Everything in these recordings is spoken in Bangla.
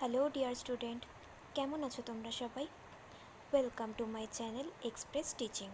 হ্যালো ডিয়ার স্টুডেন্ট, কেমন আছো তোমরা সবাই? Welcome to my channel express teaching.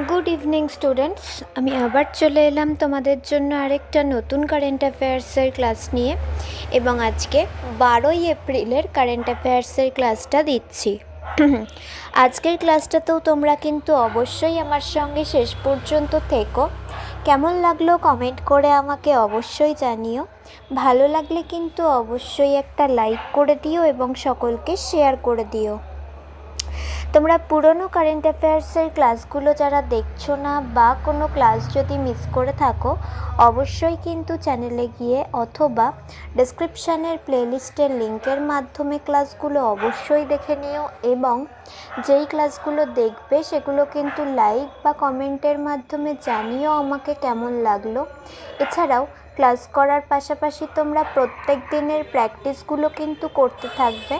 Good evening students, আমি আবার চলে এলাম তোমাদের জন্য আরেকটা নতুন কারেন্ট অ্যাফেয়ার্সের ক্লাস নিয়ে, এবং আজকে 12ই এপ্রিলের কারেন্ট অ্যাফেয়ার্সের ক্লাসটা দিচ্ছি। আজকের ক্লাসটাতেও তোমরা কিন্তু অবশ্যই আমার সঙ্গে শেষ পর্যন্ত থেকো। কেমন লাগলো কমেন্ট করে আমাকে অবশ্যই জানিও। ভালো লাগলে কিন্তু অবশ্যই একটা লাইক করে দিও এবং সকলকে শেয়ার করে দিও। তোমরা পুরনো কারেন্ট অ্যাফেয়ার্সের ক্লাসগুলো যারা দেখছো না বা কোনো ক্লাস যদি মিস করে থাকো, অবশ্যই কিন্তু চ্যানেলে গিয়ে অথবা ডেসক্রিপশানের প্লেলিস্টের লিঙ্কের মাধ্যমে ক্লাসগুলো অবশ্যই দেখে নিও, এবং যেই ক্লাসগুলো দেখবে সেগুলো কিন্তু লাইক বা কমেন্টের মাধ্যমে জানিও আমাকে কেমন লাগলো। এছাড়াও ক্লাস করার পাশাপাশি তোমরা প্রত্যেক দিনের প্র্যাকটিসগুলো কিন্তু করতে থাকবে,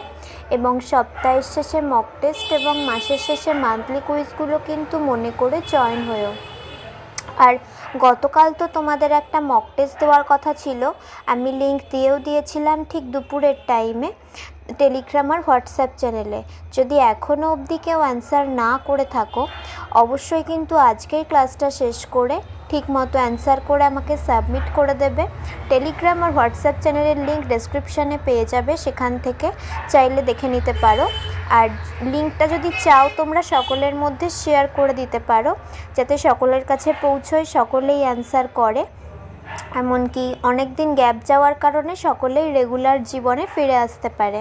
এবং সপ্তাহের শেষে মক টেস্ট এবং মাসের শেষে মান্থলি কুইজগুলো কিন্তু মনে করে জয়েন হয়েও। আর গতকাল তো তোমাদের একটা মক টেস্ট দেওয়ার কথা ছিল, আমি লিঙ্ক দিয়েছিলাম ঠিক দুপুরের টাইমে টেলিগ্রাম আর হোয়াটসঅ্যাপ চ্যানেলে। যদি এখনও অবধি কেউ অ্যান্সার না করে থাকো, অবশ্যই কিন্তু আজকের ক্লাসটা শেষ করে ঠিকমতো অ্যান্সার করে আমাকে সাবমিট করে দেবে। টেলিগ্রাম আর হোয়াটসঅ্যাপ চ্যানেলের লিঙ্ক ডেসক্রিপশানে পেয়ে যাবে, সেখান থেকে চাইলে দেখে নিতে পারো। আর লিঙ্কটা যদি চাও তোমরা সকলের মধ্যে শেয়ার করে দিতে পারো, যাতে সকলের কাছে পৌঁছয়, সকলেই অ্যান্সার করে। এমনকি অনেক দিন গ্যাপ যাওয়ার কারণে সকলেই রেগুলার জীবনে ফিরে আসতে পারে।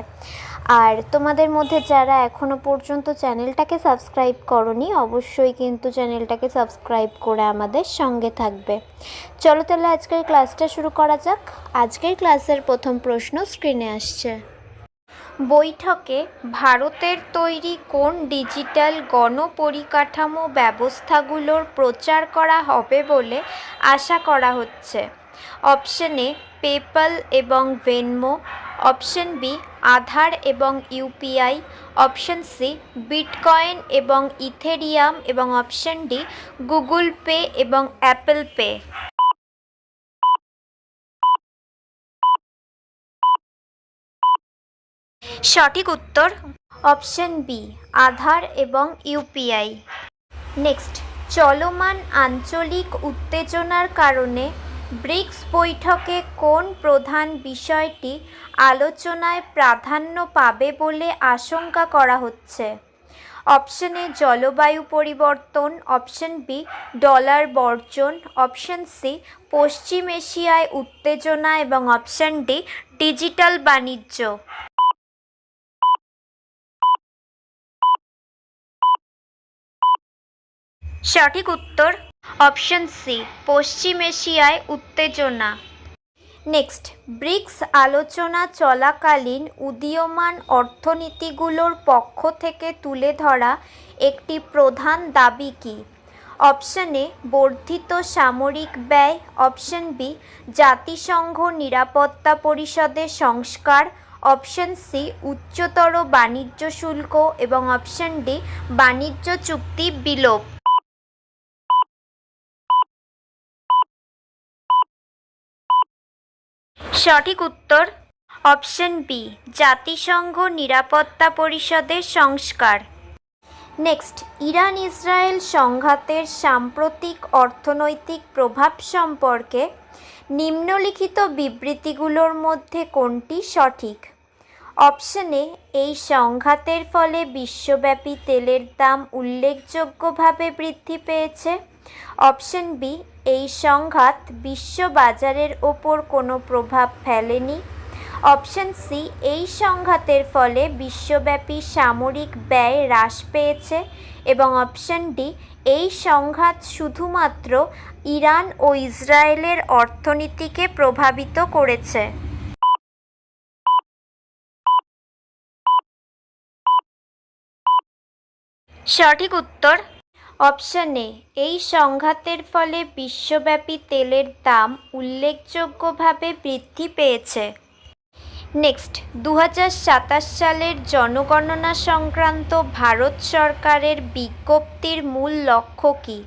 আর তোমাদের মধ্যে যারা এখনও পর্যন্ত চ্যানেলটাকে সাবস্ক্রাইব করোনি, অবশ্যই কিন্তু চ্যানেলটাকে সাবস্ক্রাইব করে আমাদের সঙ্গে থাকবে। চলো তাহলে আজকের ক্লাসটা শুরু করা যাক। আজকের ক্লাসের প্রথম প্রশ্ন স্ক্রিনে আসছে। বৈঠকে ভারতের তৈরি কোন ডিজিটাল গণপরিকাঠামো ব্যবস্থাগুলোর প্রচার করা হবে বলে আশা করা হচ্ছে? অপশন এ পেপ্যাল এবং ভেনমো, অপশন বি আধার এবং ইউপিআই, অপশন সি বিটকয়েন এবং ইথেরিয়াম, এবং অপশন ডি গুগল পে এবং অ্যাপল পে। সঠিক উত্তর অপশন বি আধার এবং ইউপিআই। নেক্সট, চলমান আঞ্চলিক উত্তেজনার কারণে ব্রিক্স বৈঠকে কোন প্রধান বিষয়টি আলোচনায় প্রাধান্য পাবে বলে আশঙ্কা করা হচ্ছে? অপশন এ জলবায়ু পরিবর্তন, অপশন বি ডলার বর্জন, অপশন সি পশ্চিম এশিয়ায় উত্তেজনা, এবং অপশন ডি ডিজিটাল বাণিজ্য। সঠিক উত্তর অপশন সি পশ্চিম এশিয়ায় উত্তেজনা। নেক্সট, ব্রিক্স আলোচনা চলাকালীন উদীয়মান অর্থনীতিগুলোর পক্ষ থেকে তুলে ধরা একটি প্রধান দাবি কী? অপশন এ বর্ধিত সামরিক ব্যয়, অপশন বি জাতিসংঘ নিরাপত্তা পরিষদের সংস্কার, অপশন সি উচ্চতর বাণিজ্য শুল্ক, এবং অপশন ডি বাণিজ্য চুক্তি বিলোপ। সঠিক উত্তর অপশন বি জাতিসংঘ নিরাপত্তা পরিষদের সংস্কার। নেক্সট, ইরান ইসরায়েল সংঘাতের সাম্প্রতিক অর্থনৈতিক প্রভাব সম্পর্কে নিম্নলিখিত বিবৃতিগুলোর মধ্যে কোনটি সঠিক? অপশন এ এই সংঘাতের ফলে বিশ্বব্যাপী তেলের দাম উল্লেখযোগ্যভাবে বৃদ্ধি পেয়েছে, অপশন বি এই সংঘাত বিশ্ব বাজারের ওপর কোনো প্রভাব ফেলেনি, অপশন সি এই সংঘাতের ফলে বিশ্বব্যাপী সামরিক ব্যয় হ্রাস পেয়েছে, এবং অপশন ডি এই সংঘাত শুধুমাত্র ইরান ও ইসরায়েলের অর্থনীতিকে প্রভাবিত করেছে। সঠিক উত্তর অপশন এ এই সংঘাতের ফলে বিশ্বব্যাপী তেলের দাম উল্লেখযোগ্যভাবে বৃদ্ধি পেয়েছে। নেক্সট, 2027 সালের জনগণনা সংক্রান্ত ভারত সরকারের বিজ্ঞপ্তির মূল লক্ষ্য কী?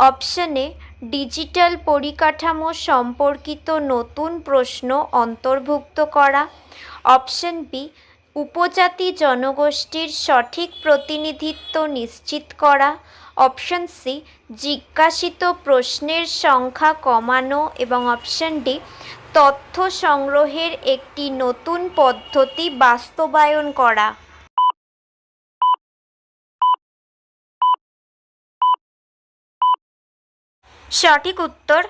অপশন এ ডিজিটাল পরিকাঠামো সম্পর্কিত নতুন প্রশ্ন অন্তর্ভুক্ত করা। অপশন বি, উপজাতি জনগোষ্ঠীর সঠিক প্রতিনিধিত্ব নিশ্চিত করা। অপশন সি, জিজ্ঞাসিত প্রশ্নের সংখ্যা কমানো। এবং অপশন ডি, তথ্য সংগ্রহের একটি নতুন পদ্ধতি বাস্তবায়ন করা। সঠিক উত্তর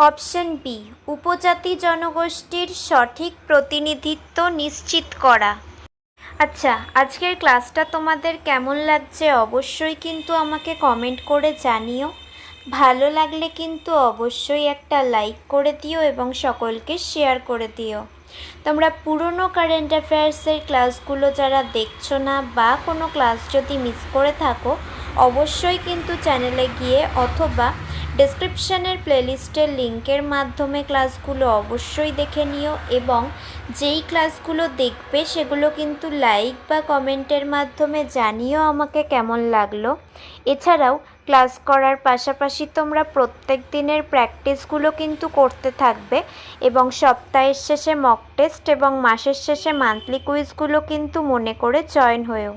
অপশন বি, উপজাতি জনগোষ্ঠীর সঠিক প্রতিনিধিত্ব নিশ্চিত করা। আচ্ছা, আজকের ক্লাসটা তোমাদের কেমন লাগছে অবশ্যই কিন্তু আমাকে কমেন্ট করে জানিও। ভালো লাগলে কিন্তু অবশ্যই একটা লাইক করে দিও এবং সকলকে শেয়ার করে দিও। তোমরা পুরনো কারেন্ট অ্যাফেয়ার্সের ক্লাসগুলো যারা দেখছো না বা কোনো ক্লাস যদি মিস করে থাকো, অবশ্যই কিন্তু চ্যানেলে গিয়ে অথবা ডেসক্রিপশানের প্লেলিস্টের লিঙ্কের মাধ্যমে ক্লাসগুলো অবশ্যই দেখে নিও। এবং যেই ক্লাসগুলো দেখবে সেগুলো কিন্তু লাইক বা কমেন্টের মাধ্যমে জানিও আমাকে কেমন লাগলো। এছাড়াও ক্লাস করার পাশাপাশি তোমরা প্রত্যেক দিনের প্র্যাকটিসগুলো কিন্তু করতে থাকবে এবং সপ্তাহের শেষে মক টেস্ট এবং মাসের শেষে মান্থলি কুইজগুলো কিন্তু মনে করে জয়েন হয়েও।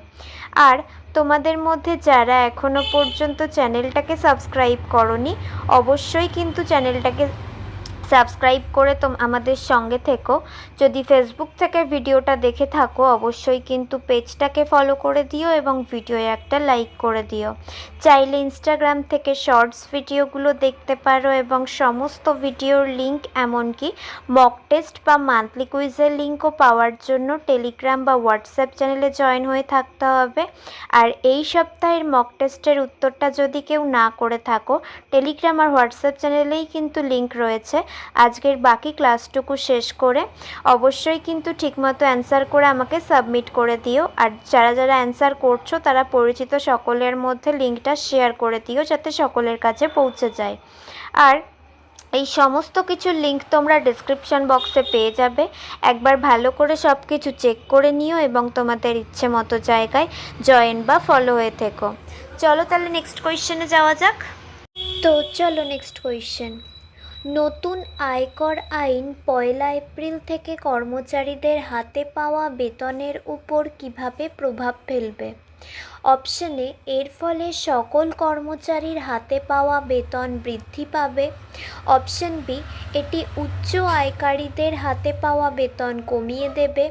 আর তোমাদের মধ্যে যারা এখনও পর্যন্ত চ্যানেলটাকে সাবস্ক্রাইব করোনি, অবশ্যই কিন্তু চ্যানেলটাকে সাবস্ক্রাইব করে আমাদের সঙ্গে থেকো। যদি ফেসবুক থেকে ভিডিওটা দেখে থাকো, অবশ্যই কিন্তু পেজটাকে ফলো করে দিও এবং ভিডিওয়ে একটা লাইক করে দিও। চাইলে ইনস্টাগ্রাম থেকে শর্টস ভিডিওগুলো দেখতে পারো এবং সমস্ত ভিডিওর লিঙ্ক, এমনকি মক টেস্ট বা মান্থলি কুইজের লিঙ্কও পাওয়ার জন্য টেলিগ্রাম বা হোয়াটসঅ্যাপ চ্যানেলে জয়েন হয়ে থাকতে হবে। আর এই সপ্তাহের মক টেস্টের উত্তরটা যদি কেউ না করে থাকো, টেলিগ্রাম আর হোয়াটসঅ্যাপ চ্যানেলেই কিন্তু লিঙ্ক রয়েছে। আজকের বাকি ক্লাসটুকু শেষ করে অবশ্যই কিন্তু ঠিকমতো অ্যান্সার করে আমাকে সাবমিট করে দিও। আর যারা যারা অ্যান্সার করছো তারা পরিচিত সকলের মধ্যে লিঙ্কটা শেয়ার করে দিও, যাতে সকলের কাছে পৌঁছে যায়। আর এই সমস্ত কিছুর লিঙ্ক তোমরা ডেসক্রিপশন বক্সে পেয়ে যাবে। একবার ভালো করে সব কিছু চেক করে নিও এবং তোমাদের ইচ্ছে মতো জায়গায় জয়েন বা ফলো হয়ে থেকো। চলো তাহলে নেক্সট কোয়েশ্চেনে যাওয়া যাক। তো চলো নেক্সট কোয়েশ্চেন। নতুন আয়কর আইন 1 এপ্রিল থেকে কর্মচারীদের হাতে পাওয়া বেতনের উপর কিভাবে প্রভাব ফেলবে? অপশন এ, এর ফলে সকল কর্মচারীর হাতে পাওয়া বেতন বৃদ্ধি পাবে। অপশন বি, এটি উচ্চ আয়কারীদের হাতে পাওয়া বেতন কমিয়ে দেবে।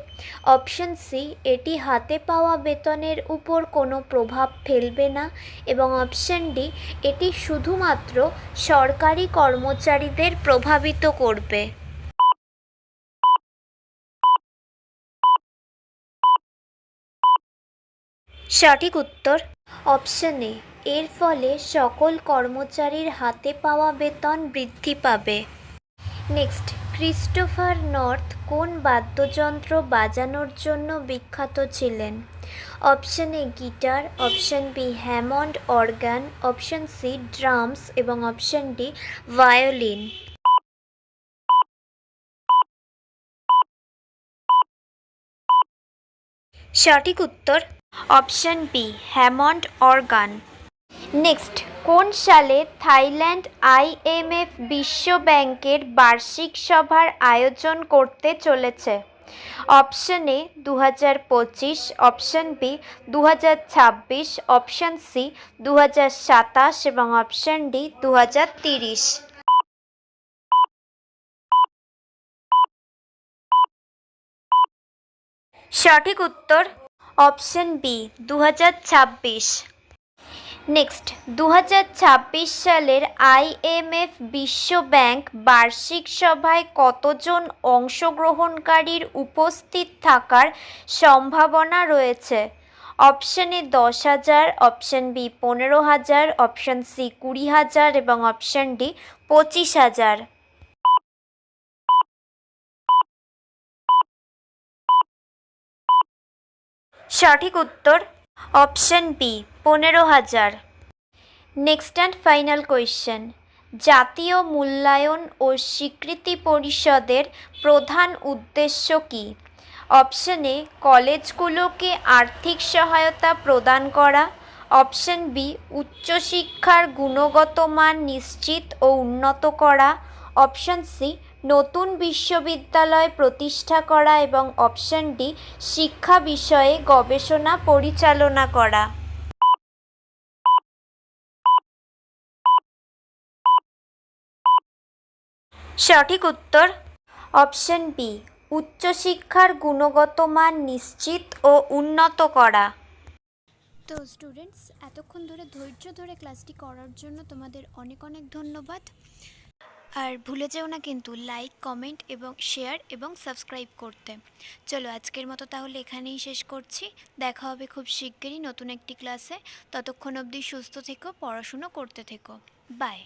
অপশন সি, এটি হাতে পাওয়া বেতনের উপর কোনো প্রভাব ফেলবে না। এবং অপশন ডি, এটি শুধুমাত্র সরকারি কর্মচারীদের প্রভাবিত করবে। সঠিক উত্তর অপশন এ, এর ফলে সকল কর্মচারীর হাতে পাওয়া বেতন বৃদ্ধি পাবে। নেক্সট, ক্রিস্টোফার নর্থ কোন বাদ্যযন্ত্র বাজানোর জন্য বিখ্যাত ছিলেন? Option A guitar, option B Hammond organ, option C drums এবং অপশন ডি ভায়োলিন। সঠিক উত্তর option B Hammond organ. Next, কোন সালে থাইল্যান্ড IMF বিশ্ব ব্যাংকের বার্ষিক সভার আয়োজন করতে চলেছে? Option A 2025, option B 2026, option C 2027 এবং অপশন ডি 2030। সঠিক উত্তর অপশন বি 2026। নেক্সট, 2026 সালের IMF বিশ্ব ব্যাংক বার্ষিক সভায় কতজন অংশগ্রহণকারীর উপস্থিত থাকার সম্ভাবনা রয়েছে? Option A 10,000, option B 15,000, option C 20,000 এবং অপশন ডি 25,000। সঠিক উত্তর option B 15,000। Next and final question. জাতীয় মূল্যায়ন ও স্বীকৃতি পরিষদের প্রধান উদ্দেশ্য কী? অপশন এ কলেজগুলোকে আর্থিক সহায়তা প্রদান করা, অপশন বি উচ্চশিক্ষার গুণগত মান নিশ্চিত ও উন্নত করা। অপশন সি নতুন বিশ্ববিদ্যালয় প্রতিষ্ঠা করা এবং অপশন ডি শিক্ষা বিষয়ে গবেষণা পরিচালনা করা। সঠিক উত্তর অপশন বি উচ্চশিক্ষার গুণগত মান নিশ্চিত ও উন্নত করা। তো স্টুডেন্টস, এতক্ষণ ধরে ধৈর্য ধরে ক্লাসটি করার জন্য তোমাদের অনেক অনেক ধন্যবাদ। আর ভুলে যেও না কিন্তু লাইক, কমেন্ট এবং শেয়ার এবং সাবস্ক্রাইব করতে। চলো আজকের মতো তাহলে এখানেই শেষ করছি। দেখা হবে খুব শিগগিরই নতুন একটি ক্লাসে। ততক্ষণ অবধি সুস্থ থেকো, পড়াশুনো করতে থেকো। বাই।